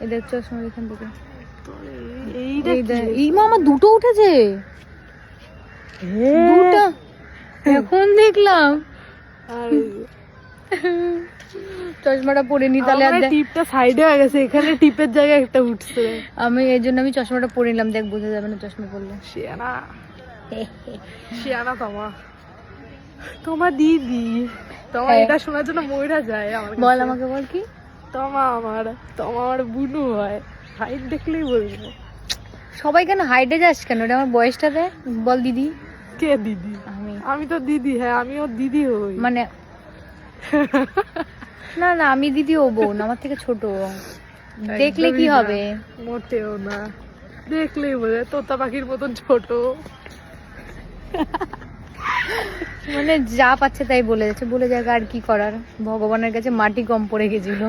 এদের চশমা এখান থেকে এই মা আমার দুটো উঠেছে দুটো এখন দেখলাম চশমাটা পরে নি তাহলে টিপটা সাইডে হয়ে গেছে এখানে টিপের জায়গায় একটা উঠছে আমি এই জন্য আমি চশমাটা পরে নিলাম দেখ বোঝা যাবে না চশমা পরলে শিয়ানা শিয়ানা তোমার দিদি তোমার এটা শোনার জন্য ময়রা যায় বল আমাকে বল কি তোমার বুনু হয় হাইট দেখলেই বলবো সবাই কেন হাইটে যাস কেন এটা আমার বয়সটা দে বল দিদি কে দিদি আমি তো দিদি হ্যাঁ আমি ওর দিদি হই মানে না না আমি দিদি ও বোন আমার থেকে ছোট দেখলে কি হবে মোটেও না দেখলেই বোঝে তোতা পাখির মতন ছোট মানে যা পাচ্ছে তাই বলে যাচ্ছে বলে যাক আর কি করার ভগবানের কাছে মাটি কম পড়ে গেছিল